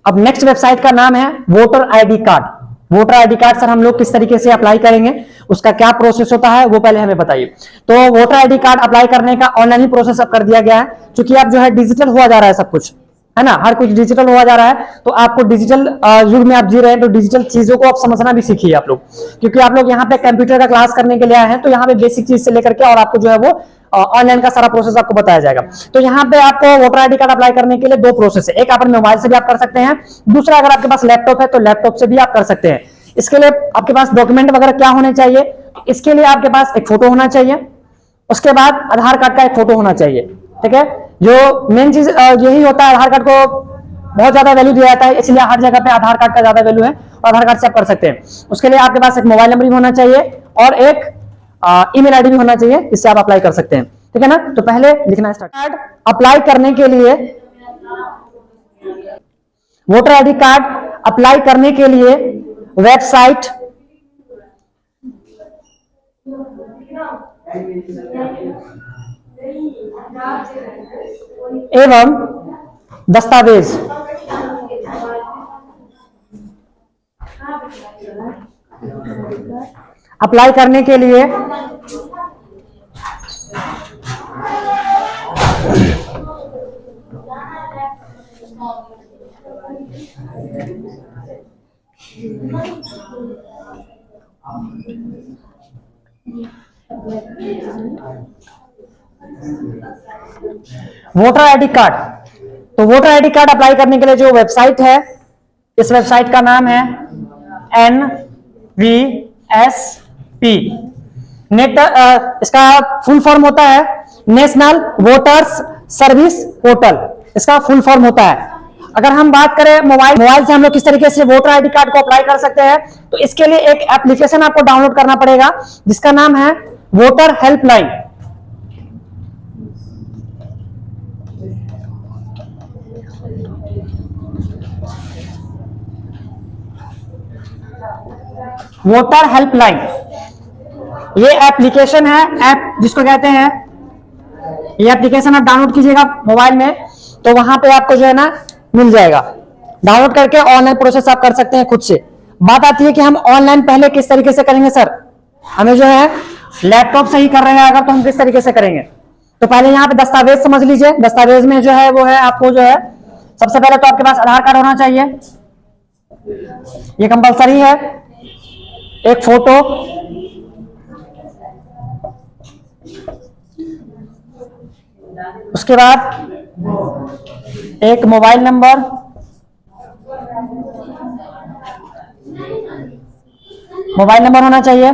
अब next website का नाम है voter ID card. Voter ID card sir हम लोग किस तरीके से अप्लाई करेंगे, उसका क्या प्रोसेस होता है वो पहले हमें बताइए। तो वोटर आईडी कार्ड अप्लाई करने का ऑनलाइन ही प्रोसेस अब कर दिया गया है, क्योंकि अब जो है डिजिटल हुआ जा रहा है सब कुछ, है ना, हर कुछ डिजिटल हुआ जा रहा है। तो आपको डिजिटल युग में आप जी रहे हैं, तो डिजिटल चीजों को आप समझना भी सीखिए आप लोग, क्योंकि आप लोग यहाँ पे कंप्यूटर का क्लास करने के लिए आए हैं, तो यहाँ पे बेसिक चीज से लेकर के और आपको जो है वो ऑनलाइन का सारा प्रोसेस आपको बताया जाएगा। तो यहाँ पे आपको वोटर आईडी कार्ड अप्लाई करने के लिए दो प्रोसेस है, एक आप मोबाइल से भी आप कर सकते हैं, दूसरा अगर आपके पास लैपटॉप है तो लैपटॉप से भी आप कर सकते हैं। इसके लिए आपके पास डॉक्यूमेंट वगैरह क्या होने चाहिए, इसके लिए आपके पास एक फोटो होना चाहिए, उसके बाद आधार कार्ड का एक फोटो होना चाहिए। ठीक है, जो मेन चीज यही होता है, आधार कार्ड को बहुत ज्यादा वैल्यू दिया जाता है, इसलिए हर जगह पे आधार कार्ड का ज्यादा वैल्यू है और आधार कार्ड से आप कर सकते हैं। उसके लिए आपके पास एक मोबाइल नंबर भी होना चाहिए और एक ईमेल आईडी भी होना चाहिए, जिससे आप अप्लाई कर सकते हैं। ठीक है ना, तो पहले लिखना स्टार्ट। कार्ड अप्लाई करने के लिए, वोटर आईडी कार्ड अप्लाई करने के लिए वेबसाइट एवं दस्तावेज अप्लाई करने के लिए वोटर आईडी कार्ड, तो वोटर आईडी कार्ड अप्लाई करने के लिए जो वेबसाइट है, इस वेबसाइट का नाम है NVSP। नेट इसका फुल फॉर्म होता है नेशनल वोटर्स सर्विस पोर्टल, इसका फुल फॉर्म होता है। अगर हम बात करें मोबाइल से हम लोग किस तरीके से वोटर आईडी कार्ड को अप्लाई कर सकते हैं, तो इसके लिए एक एप्लीकेशन आपको डाउनलोड करना पड़ेगा, जिसका नाम है वोटर हेल्पलाइन। वोटर हेल्पलाइन ये एप्लीकेशन है, ऐप जिसको कहते हैं, ये एप्लीकेशन आप डाउनलोड कीजिएगा मोबाइल में, तो वहां पे आपको जो है ना मिल जाएगा। डाउनलोड करके ऑनलाइन प्रोसेस आप कर सकते हैं खुद से। बात आती है कि हम ऑनलाइन पहले किस तरीके से करेंगे सर, हमें जो है लैपटॉप से ही कर रहे हैं अगर, तो हम किस तरीके से करेंगे। तो पहले यहाँ पे दस्तावेज समझ लीजिए। दस्तावेज में जो है वो है आपको जो है, सबसे पहले तो आपके पास आधार कार्ड होना चाहिए, ये कंपलसरी है, एक फोटो, उसके बाद एक मोबाइल नंबर, होना चाहिए,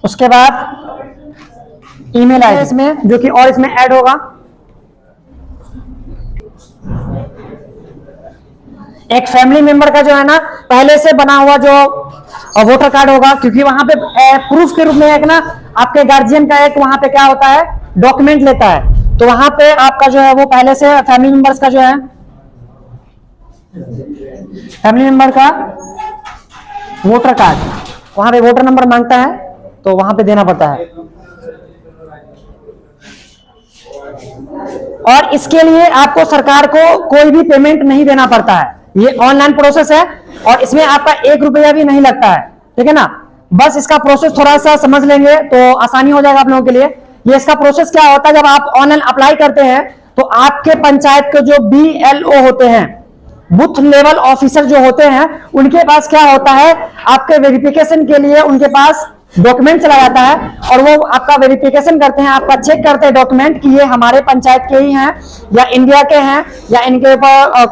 उसके बाद ईमेल आईडी इसमें, जो कि और इसमें ऐड होगा, एक फैमिली मेंबर का जो है ना पहले से बना हुआ जो वोटर कार्ड होगा, क्योंकि वहां पे प्रूफ के रूप में एक ना आपके गार्जियन का एक वहां पे क्या होता है डॉक्यूमेंट लेता है, तो वहां पे आपका जो है वो पहले से फैमिली मेंबर्स का जो है, फैमिली मेंबर का वोटर कार्ड, वहां पे वोटर नंबर मांगता है तो वहां पे देना पड़ता है। और इसके लिए आपको सरकार को कोई भी पेमेंट नहीं देना पड़ता है, ये ऑनलाइन प्रोसेस है और इसमें आपका 1 रुपया भी नहीं लगता है। ठीक है ना, बस इसका प्रोसेस थोड़ा सा समझ लेंगे तो आसानी हो जाएगा आप लोगों के लिए। ये इसका प्रोसेस क्या होता है, जब आप ऑनलाइन अप्लाई करते हैं तो आपके पंचायत के जो BLO होते हैं, बूथ लेवल ऑफिसर जो होते हैं, उनके पास क्या होता है, आपके वेरिफिकेशन के लिए उनके पास डॉक्यूमेंट चला जाता है और वो आपका वेरिफिकेशन करते हैं, आपका चेक करते हैं डॉक्यूमेंट कि ये हमारे पंचायत के ही हैं या इंडिया के हैं या इनके ऊपर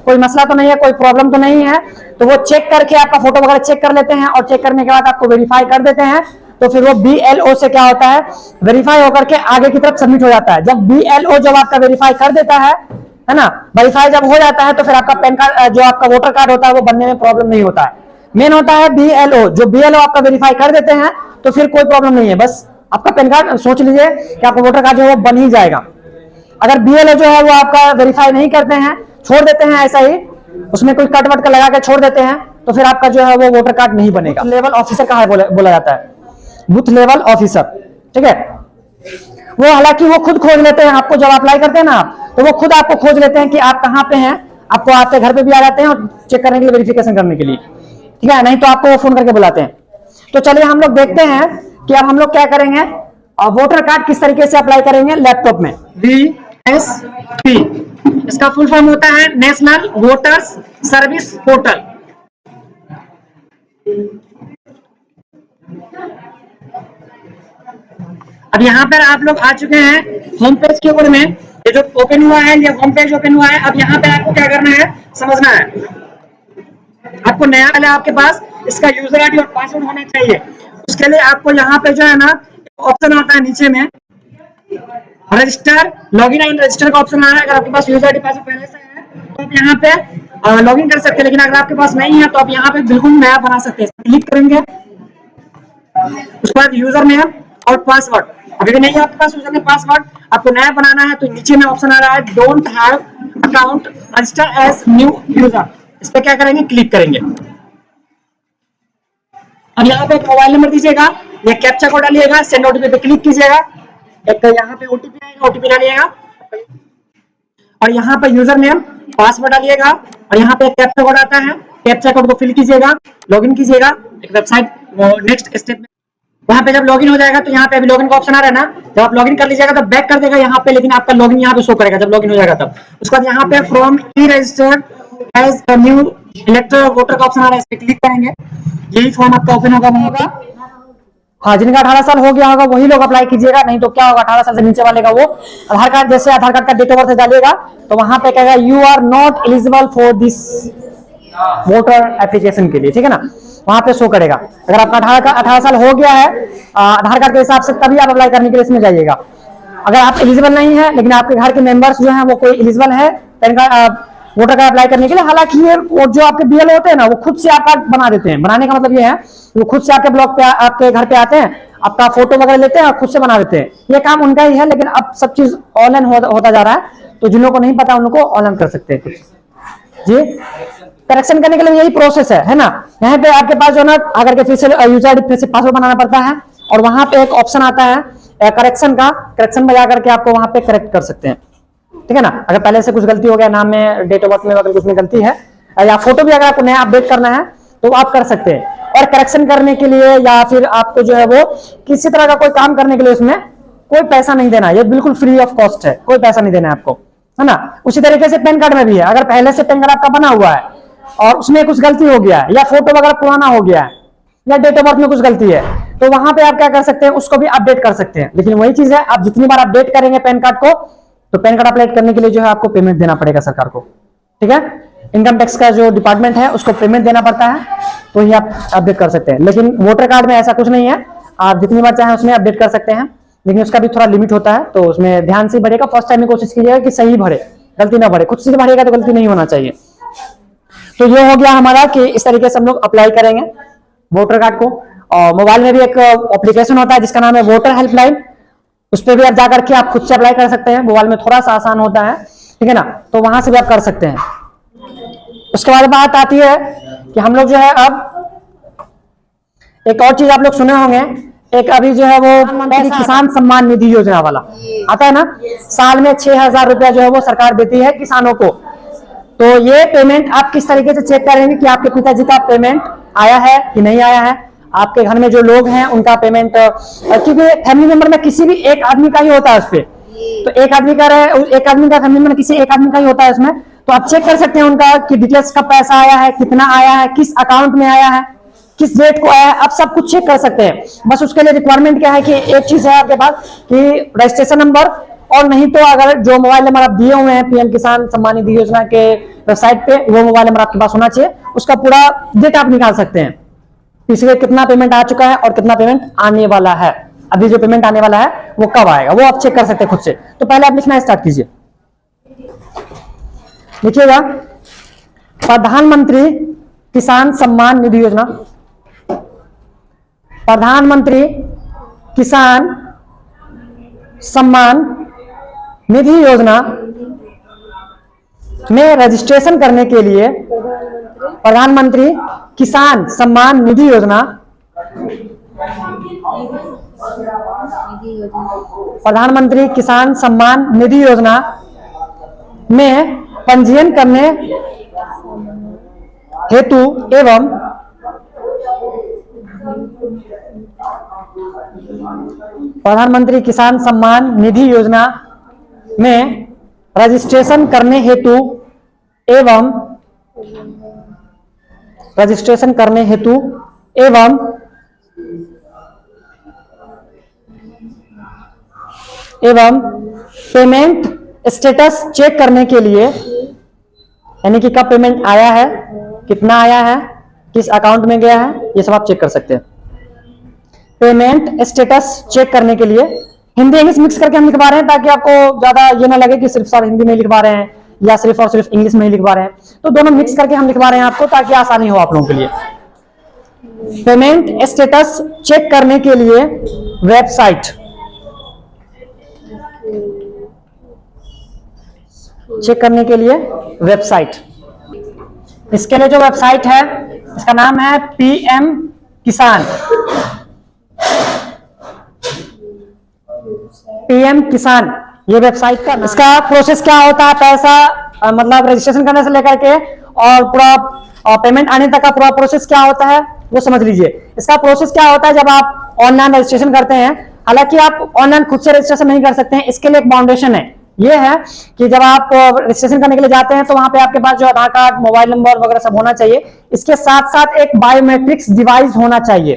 कोई मसला तो नहीं है, कोई प्रॉब्लम तो नहीं है। तो वो चेक करके आपका फोटो वगैरह चेक कर लेते हैं और चेक करने के बाद आपको वेरीफाई कर देते हैं। तो फिर वो BLO से क्या होता है, वेरीफाई होकर के आगे की तरफ सबमिट हो जाता है। जब BLO जब आपका वेरीफाई कर देता है ना, वेरीफाई जब हो जाता है तो फिर आपका पैन कार्ड जो आपका वोटर कार्ड होता है वो बनने में प्रॉब्लम नहीं होता है। मेन होता है BLO, जो BLO आपका वेरीफाई कर देते हैं तो फिर कोई प्रॉब्लम नहीं है, बस आपका पैन कार्ड सोच लीजिए कि आपका वोटर कार्ड जो है वो बन ही जाएगा। अगर BLO जो है वो आपका वेरीफाई नहीं करते हैं, छोड़ देते हैं ऐसा ही, उसमें कोई कट वट का लगा के छोड़ देते हैं, तो फिर आपका जो है वो वोटर कार्ड नहीं बनेगा। लेवल ऑफिसर कहाँ बोला जाता है, बूथ लेवल ऑफिसर। ठीक है, वो हालांकि वो खुद खोज लेते हैं आपको, जब अप्लाई करते हैं ना आप, तो वो खुद आपको खोज लेते हैं कि आप कहाँ पे हैं, आपको आपके घर पे भी आ जाते हैं और चेक करने के लिए, वेरिफिकेशन करने के लिए, ठीक है, नहीं तो आपको फोन करके बुलाते हैं। तो चलिए हम लोग देखते हैं कि अब हम लोग क्या करेंगे, वोटर कार्ड किस तरीके से अप्लाई करेंगे लैपटॉप में। VSP इसका फुल फॉर्म होता है नेशनल वोटर्स सर्विस पोर्टल। अब यहाँ पर आप लोग आ चुके हैं होम पेज के ऊपर में। ये जो ओपन हुआ है, ये होम पेज ओपन हुआ है। अब यहाँ पे आपको क्या करना है, समझना है। आपको नया वाला आपके पास इसका यूजर आईडी और पासवर्ड होना चाहिए। उसके लिए आपको यहाँ पे जो है ना ऑप्शन आता है नीचे में रजिस्टर, लॉगिन एंड रजिस्टर का ऑप्शन आ रहा है। अगर आपके पास यूजर आईडी पासवर्ड पहले से है तो आप यहाँ पे लॉगिन कर सकते हैं, लेकिन अगर आपके पास नहीं है तो आप यहाँ पे बिल्कुल नया बना सकते हैं। क्लिक करेंगे, उसके बाद यूजर नेम और पासवर्ड, अभी भी नहीं है आपके पास यूजर नेम पासवर्ड, आपको नया बनाना है तो नीचे में ऑप्शन आ रहा है don't have account register as new user, इस पे क्या करेंगे, क्लिक करेंगे। अब यहाँ पे एक मोबाइल नंबर दीजिएगा, ये कैप्चा कोड डालिएगा, सेंड ओटीपी पे क्लिक कीजिएगा। एक यहाँ पे ओटीपी आएगा, ओटीपी डालिएगा और यहाँ पे यूजर नेम पासवर्ड डालिएगा और यहाँ पे कैप्चा कोड आता है, कैप्चा कोड को फिल कीजिएगा, लॉगिन कीजिएगा एक वेबसाइट, नेक्स्ट स्टेप में वहां पे जब लॉगिन हो जाएगा तो यहाँ पे अभी लॉगिन का ऑप्शन आ रहा है ना, जब आप लॉगिन कर लीजिएगा तो बैक कर देगा यहाँ पे, लेकिन आपका लॉगिन यहाँ पे शो करेगा जब लॉगिन हो जाएगा तब। उसके बाद यहाँ पे from E registered as a new elector voter का ऑप्शन आ रहा है, इस पे क्लिक करेंगे, यही फॉर्म आपका ओपन होगा। हाँ, जिनका 18 साल हो गया होगा वही लोग अप्लाई कीजिएगा, नहीं तो क्या होगा 18 साल से नीचे वाले का वो आधार कार्ड, जैसे आधार कार्ड का डेट ऑफ बर्थ डालिएगा तो वहां पे कहेगा you are not eligible for this voter application के लिए, ठीक है ना, वहां पे शो करेगा। अगर आपका 18 साल हो गया है आधार कार्ड के हिसाब से तभी आप अप्लाई करने के लिए इसमें जाइएगा। अगर आप एलिजिबल नहीं है लेकिन आपके घर के मेंबर्स जो हैं वो कोई एलिजिबल है pan card voter card apply करने के लिए, हालांकि ये वो जो आपके बीएलओ होते हैं ना वो खुद से आप कार्ड बना देते हैं, बनाने का मतलब ये है वो खुद से आपके ब्लॉक पे आपके घर पे आते हैं, आपका फोटो वगैरह लेते हैं और खुद से बना देते हैं, ये काम उनका ही है। लेकिन अब सब चीज ऑनलाइन होता जा रहा है, तो जिन लोगों को नहीं पता उन लोगों को ऑनलाइन कर सकते हैं कुछ जी। करेक्शन करने के लिए यही प्रोसेस है ना। यहाँ पे आपके पास जो ना अगर के फिर से यूजर आईडी फिर से पासवर्ड बनाना पड़ता है और वहां पे एक ऑप्शन आता है करेक्शन का, करेक्शन में जाकर के आपको वहां पे करेक्ट कर सकते हैं, ठीक है ना। अगर पहले से कुछ गलती हो गया, नाम में, डेट ऑफ बर्थ में अगर कुछ में गलती है या फोटो भी अगर आपको नया अपडेट करना है तो आप कर सकते हैं। और करेक्शन करने के लिए या फिर आपको जो है वो किसी तरह का कोई काम करने के लिए उसमें कोई पैसा नहीं देना, ये बिल्कुल फ्री ऑफ कॉस्ट है, कोई पैसा नहीं देना है आपको, है ना। उसी तरीके से पैन कार्ड में भी है, अगर पहले से पैन कार्ड आपका बना हुआ है और उसमें कुछ गलती हो गया है या फोटो वगैरह पुराना हो गया है या डेट ऑफ बर्थ में कुछ गलती है तो वहां पे आप क्या कर सकते हैं, उसको भी अपडेट कर सकते हैं। लेकिन वही चीज है, आप जितनी बार अपडेट करेंगे पैन कार्ड को तो पैन कार्ड अप्लाई करने के लिए जो है आपको पेमेंट देना पड़ेगा सरकार को, ठीक है। इनकम टैक्स का जो डिपार्टमेंट है उसको पेमेंट देना पड़ता है, तो ही आप अपडेट कर सकते हैं। लेकिन वोटर कार्ड में ऐसा कुछ नहीं है, आप जितनी बार चाहें उसमें अपडेट कर सकते हैं, लेकिन उसका भी थोड़ा लिमिट होता है, तो उसमें ध्यान से भरेगा। फर्स्ट टाइम में कोशिश कीजिएगा कि सही भरे, गलती ना भरे, खुद से भरेगा तो गलती नहीं होना चाहिए। तो ये हो गया हमारा कि इस तरीके से हम लोग अप्लाई करेंगे वोटर कार्ड को। और मोबाइल में भी एक एप्लीकेशन होता है जिसका नाम है वोटर हेल्पलाइन, उस पर भी आप जाकर के आप खुद से अप्लाई कर सकते हैं। मोबाइल में थोड़ा सा आसान होता है, ठीक है ना, तो वहां से भी आप कर सकते हैं। उसके बाद बात आती है कि हम लोग जो है अब एक और चीज आप लोग सुने होंगे, एक अभी जो है वो किसान सम्मान निधि योजना वाला आता है ना, साल में 6,000 रुपया जो है वो सरकार देती है किसानों को। तो ये पेमेंट आप किस तरीके से चेक करेंगे कि आपके पिताजी का पेमेंट आया है कि नहीं आया है, आपके घर में जो लोग हैं उनका पेमेंट, क्योंकि फैमिली मेंबर में किसी भी एक आदमी का ही होता है उस पर, तो एक आदमी का फैमिली में किसी एक आदमी का ही होता है उसमें, तो आप चेक कर सकते हैं उनका कि डिटेल्स का पैसा आया है, कितना आया है, किस अकाउंट में आया है, किस डेट को आया है, आप सब कुछ चेक कर सकते हैं। बस उसके लिए रिक्वायरमेंट क्या है कि एक चीज है आपके पास कि रजिस्ट्रेशन नंबर, और नहीं तो अगर जो मोबाइल नंबर आप दिए हुए हैं पीएम किसान सम्मान निधि योजना के वेबसाइट पे, वो मोबाइल नंबर आपके पास होना चाहिए, उसका पूरा डेटा आप निकाल सकते हैं, पिछले कितना पेमेंट आ चुका है और कितना पेमेंट आने वाला है, अभी जो पेमेंट आने वाला है वो कब आएगा, वो आप चेक कर सकते हैं खुद से। तो पहले आप लिखना स्टार्ट कीजिए, लिखिएगा प्रधानमंत्री किसान सम्मान निधि योजना, प्रधानमंत्री किसान सम्मान निधि योजना में रजिस्ट्रेशन करने के लिए प्रधानमंत्री किसान सम्मान निधि योजना, प्रधानमंत्री किसान सम्मान निधि योजना में पंजीयन करने हेतु एवं प्रधानमंत्री किसान सम्मान निधि योजना में रजिस्ट्रेशन करने हेतु एवं पेमेंट स्टेटस चेक करने के लिए, यानी कि कब पेमेंट आया है, कितना आया है, किस अकाउंट में गया है, ये सब आप चेक कर सकते हैं। पेमेंट स्टेटस चेक करने के लिए हिंदी इंग्लिश मिक्स करके हम लिखवा रहे हैं ताकि आपको ज्यादा ये ना लगे कि सिर्फ सर हिंदी में लिखवा रहे हैं या सिर्फ और सिर्फ इंग्लिश में ही लिखवा रहे हैं, तो दोनों मिक्स करके हम लिखवा रहे हैं आपको ताकि आसानी हो आप लोगों के लिए। पेमेंट स्टेटस चेक करने के लिए वेबसाइट, चेक करने के लिए वेबसाइट, इसके लिए जो वेबसाइट है इसका नाम है पीएम किसान। पीएम किसान ये वेबसाइट का इसका प्रोसेस क्या होता है, पैसा मतलब रजिस्ट्रेशन करने से लेकर के और पूरा पेमेंट आने तक का पूरा प्रोसेस क्या होता है वो समझ लीजिए। इसका प्रोसेस क्या होता है, जब आप ऑनलाइन रजिस्ट्रेशन करते हैं, हालांकि आप ऑनलाइन खुद से रजिस्ट्रेशन नहीं कर सकते हैं, इसके लिए एक फाउंडेशन है। ये है कि जब आप रजिस्ट्रेशन करने के लिए जाते हैं तो वहां पे आपके पास जो आधार कार्ड, मोबाइल नंबर वगैरह सब होना चाहिए। इसके साथ साथ एक बायोमेट्रिक्स डिवाइस होना चाहिए,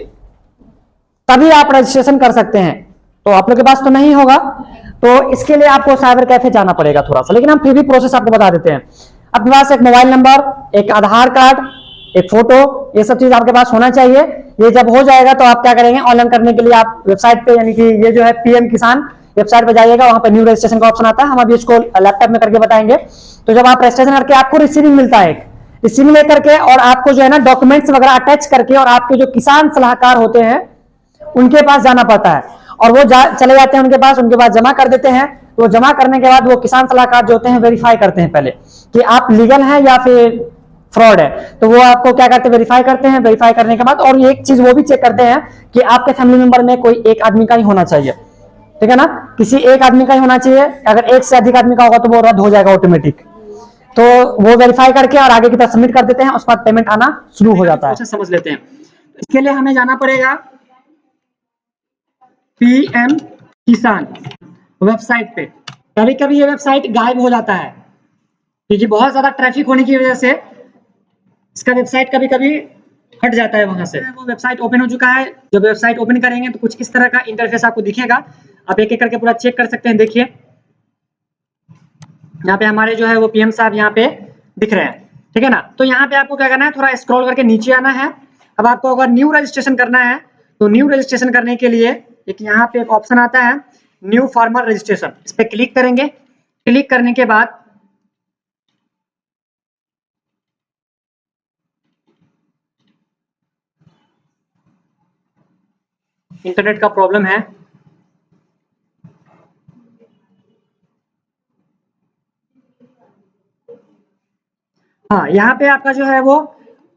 तभी आप रजिस्ट्रेशन कर सकते हैं। तो आप लोग के पास तो नहीं होगा, तो इसके लिए आपको साइबर कैफे जाना पड़ेगा थोड़ा सा, लेकिन हम फिर भी प्रोसेस आपको बता देते हैं। आपके पास एक मोबाइल नंबर, एक आधार कार्ड, एक फोटो, ये सब चीज आपके पास होना चाहिए। ये जब हो जाएगा तो आप क्या करेंगे, ऑनलाइन करने के लिए आप वेबसाइट पे, यानी कि ये जो है पीएम किसान वेबसाइट पे जाइएगा, वहां पे न्यू रजिस्ट्रेशन का ऑप्शन आता है, हम अभी इसको लैपटॉप में करके बताएंगे। तो जब आप रजिस्ट्रेशन करके आपको रिसीविंग मिलता है, रिसीविंग लेकर के और आपको जो है ना डॉक्यूमेंट्स वगैरह अटैच करके और आपके जो किसान सलाहकार होते हैं उनके पास जाना पड़ता है, और वो चले जाते हैं उनके पास जमा कर देते हैं। तो जमा करने के बाद वो किसान सलाहकार जो होते हैं वेरीफाई करते हैं पहले कि आप लीगल हैं या फिर फ्रॉड है, तो वो आपको क्या करते हैं, वेरीफाई करते हैं। वेरीफाई करने के बाद और एक चीज वो भी चेक करते हैं कि आपके फैमिली मेंबर में कोई एक आदमी का ही होना चाहिए, ठीक है ना, किसी एक आदमी का ही होना चाहिए। अगर एक से अधिक आदमी का होगा तो वो रद्द हो जाएगा ऑटोमेटिक। तो वो वेरीफाई करके और आगे की तरफ सबमिट कर देते हैं, उसके बाद पेमेंट आना शुरू हो जाता है। समझ लेते हैं। इसके लिए हमें जाना पड़ेगा पीएम किसान वेबसाइट पे। कभी कभी ये वेबसाइट गायब हो जाता है क्योंकि बहुत ज्यादा ट्रैफिक होने की वजह से इसका वेबसाइट कभी कभी हट जाता है वहां से। वो वेबसाइट ओपन हो चुका है। जब वेबसाइट ओपन करेंगे तो कुछ इस तरह का इंटरफेस आपको दिखेगा। आप एक एक करके पूरा चेक कर सकते हैं। देखिए यहाँ पे हमारे जो है वो पीएम साहब यहाँ पे दिख रहे हैं, ठीक है ना। तो यहाँ पे आपको क्या करना है, थोड़ा स्क्रॉल करके नीचे आना है। अब आपको अगर न्यू रजिस्ट्रेशन करना है तो न्यू रजिस्ट्रेशन करने के लिए एक यहाँ पे एक ऑप्शन आता है न्यू फार्मर रजिस्ट्रेशन, इस पे क्लिक करेंगे। क्लिक करने के बाद इंटरनेट का प्रॉब्लम है, हाँ यहाँ पे आपका जो है वो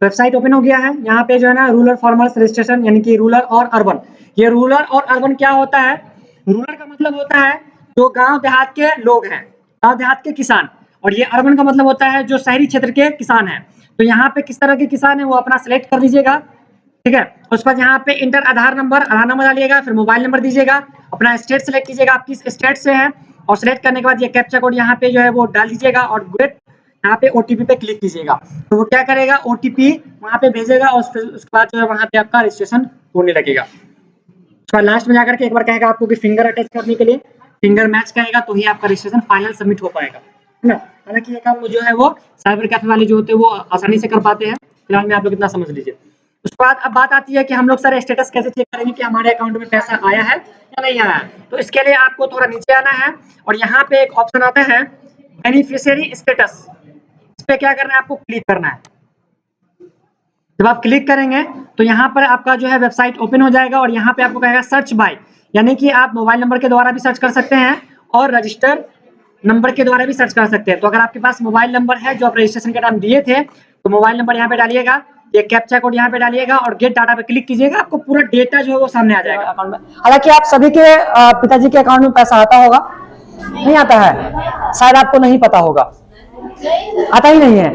वेबसाइट ओपन हो गया है। यहाँ पे जो है ना रूरल फार्मर्स रजिस्ट्रेशन, यानी कि रूरल और अर्बन। ये रूरल और अर्बन क्या होता है, रूरल का मतलब होता है जो गांव देहात के लोग हैं, गांव देहात के किसान, और ये अर्बन का मतलब होता है जो शहरी क्षेत्र के किसान हैं। तो यहाँ पे किस तरह के किसान है वो अपना सिलेक्ट कर लीजिएगा, ठीक है। उसके बाद यहाँ पे इंटर आधार नंबर डालिएगा, फिर मोबाइल नंबर दीजिएगा, अपना स्टेट सेलेक्ट कीजिएगा आप किस स्टेट से हैं, और सिलेक्ट करने के बाद ये कैप्चा कोड यहाँ पे जो है वो डाल दीजिएगा और गेट यहाँ पे ओटीपी पे क्लिक कीजिएगा। तो वो क्या करेगा, ओटीपी वहाँ पे भेजेगा और उसके बाद जो है वहाँ पे आपका रजिस्ट्रेशन होने लगेगा। उसके बाद लास्ट में जाकर के एक बार कहेगा आपको कि फिंगर अटैच करने के लिए, फिंगर मैच करेगा तो ही आपका रजिस्ट्रेशन फाइनल सबमिट हो पाएगा, है ना। हालांकि ये काम जो है वो साइबर कैफे वाले जो होते हैं वो आसानी से कर पाते हैं। फिलहाल में आप लोग इतना समझ लीजिए। उसके बाद अब बात आती है कि हम लोग सर स्टेटस कैसे चेक करेंगे कि हमारे अकाउंट में पैसा आया है या नहीं आया है। तो इसके लिए आपको थोड़ा नीचे आना है और यहाँ पे एक ऑप्शन आता है बेनिफिशियरी स्टेटस, इस पे क्या करना है, आपको क्लिक करना है। जब आप क्लिक करेंगे तो यहाँ पर आपका जो है वेबसाइट ओपन हो जाएगा और यहाँ पे आपको कहेगा सर्च बाय, यानी कि आप मोबाइल नंबर के द्वारा भी सर्च कर सकते हैं और रजिस्टर नंबर के द्वारा भी सर्च कर सकते हैं। तो अगर आपके पास मोबाइल नंबर है जो आप रजिस्ट्रेशन के टाइम दिए थे तो मोबाइल नंबर यहाँ पे डालिएगा, ये कैप्चा कोड यहाँ पे डालिएगा और गेट डाटा पे क्लिक कीजिएगा, आपको पूरा डेटा जो है वो सामने आ जाएगा अकाउंट में। हालांकि आप सभी के पिताजी के अकाउंट में पैसा आता होगा, नहीं आता है, शायद आपको नहीं पता होगा। आता ही नहीं है,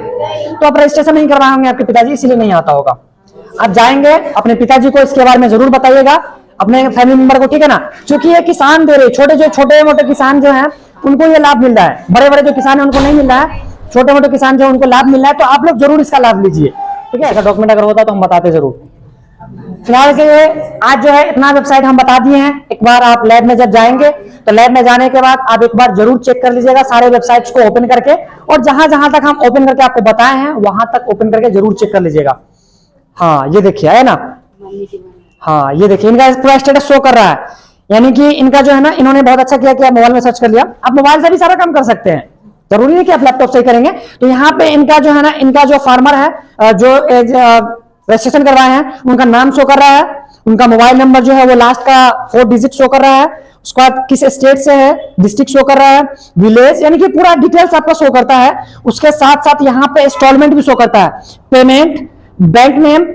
तो आप रजिस्ट्रेशन नहीं करवाए होंगे आपके पिताजी, इसीलिए नहीं आता होगा। आप जाएंगे अपने पिताजी को इसके बारे में जरूर बताइएगा, अपने फैमिली मेंबर को, ठीक है ना। क्योंकि ये किसान दे रहे, छोटे मोटे किसान जो हैं उनको ये लाभ मिल रहा है, बड़े बड़े जो किसान है उनको नहीं मिल रहा है, छोटे मोटे किसान जो उनको लाभ मिल रहा है, तो आप लोग जरूर इसका लाभ लीजिए, ठीक है। ऐसा डॉक्यूमेंट अगर होता तो हम बताते जरूर। फिलहाल के लिए आज जो है इतना वेबसाइट हम बता दिए हैं। एक बार आप लैब में जब जाएंगे तो लैब में जाने के बाद आप एक बार जरूर चेक कर लीजिएगा सारे वेबसाइट्स को ओपन करके, और जहां जहां तक हम ओपन करके आपको बताए हैं वहां तक ओपन करके जरूर चेक कर लीजिएगा। हाँ ये देखिए है ना, हाँ ये देखिए इनका पूरा स्टेटस शो कर रहा है, यानी कि इनका जो है ना, इन्होंने बहुत अच्छा किया कि आप मोबाइल में सर्च कर लिया। आप मोबाइल से भी सारा काम कर सकते हैं, जरूरी है कि आप लैपटॉप से ही करेंगे। तो यहाँ पे इनका जो है ना, इनका जो फार्मर है जो रजिस्ट्रेशन करवाए हैं उनका नाम शो कर रहा है, उनका मोबाइल नंबर जो है वो लास्ट का 4 डिजिट शो कर रहा है, उसके बाद किस स्टेट से है, डिस्ट्रिक्ट शो कर रहा है, विलेज, यानी कि पूरा डिटेल्स आपका शो करता है। उसके साथ साथ यहाँ पे इंस्टॉलमेंट भी शो करता है, पेमेंट, बैंक नेम,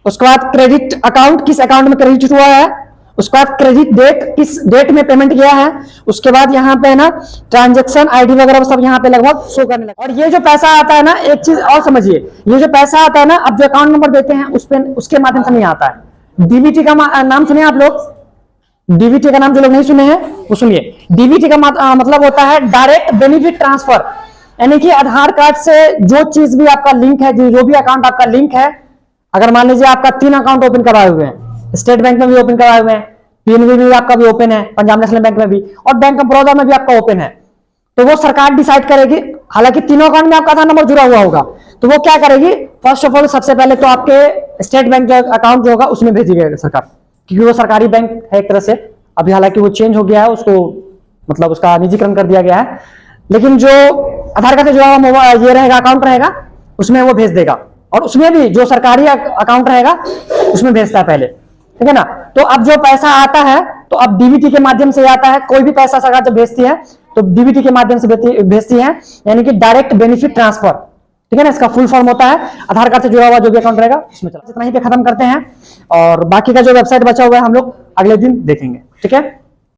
उसके बाद क्रेडिट अकाउंट, किस अकाउंट में क्रेडिट हुआ है, उसके बाद क्रेडिट डेट, किस डेट में पेमेंट किया है, उसके बाद यहाँ पे ना ट्रांजैक्शन आईडी वगैरह सब यहाँ पे लगभग शो करने लगा। और ये जो पैसा आता है ना, एक चीज और समझिए, ये जो पैसा आता है ना, अब जो अकाउंट नंबर देते हैं उस पे उसके माध्यम से नहीं आता है। डीबीटी का नाम सुने आप लोग? डीबीटी का नाम जो लोग नहीं सुने हैं वो सुनिए। डीबीटी का मतलब होता है डायरेक्ट बेनिफिट ट्रांसफर, यानी कि आधार कार्ड से जो चीज भी आपका लिंक है, जो भी अकाउंट आपका लिंक है, अगर मान लीजिए आपका 3 अकाउंट ओपन करवाए हुए हैं, स्टेट बैंक में भी ओपन करवाए हुए हैं, पीएनबी में भी आपका भी ओपन है, पंजाब नेशनल बैंक में भी, और बैंक ऑफ बड़ौदा में भी आपका ओपन है, तो वो सरकार डिसाइड करेगी। हालांकि तीनों अकाउंट में आपका आधार नंबर जुड़ा हुआ होगा, तो वो क्या करेगी, फर्स्ट ऑफ ऑल सबसे पहले तो आपके स्टेट बैंक जो अकाउंट जो होगा उसमें भेजेगी सरकार, क्योंकि वो सरकारी बैंक है एक तरह से। अभी हालांकि वो चेंज हो गया है, उसको मतलब उसका निजीकरण कर दिया गया है, लेकिन जो आधार कार्ड से जुड़ा हुआ ये रहेगा अकाउंट रहेगा उसमें वो भेज देगा, और उसमें भी जो सरकारी अकाउंट रहेगा उसमें भेजता है पहले, ठीक है ना। तो अब जो पैसा आता है तो अब डीबीटी के माध्यम से आता है, कोई भी पैसा सरकार जब भेजती है तो डीबीटी के माध्यम से भेजती है, यानी कि डायरेक्ट बेनिफिट ट्रांसफर, ठीक है ना। इसका फुल फॉर्म होता है आधार कार्ड से जुड़ा हुआ जो भी अकाउंट रहेगा उसमें चला। इतना ही पे खत्म करते हैं, और बाकी का जो वेबसाइट बचा हुआ है हम लोग अगले दिन देखेंगे, ठीक है।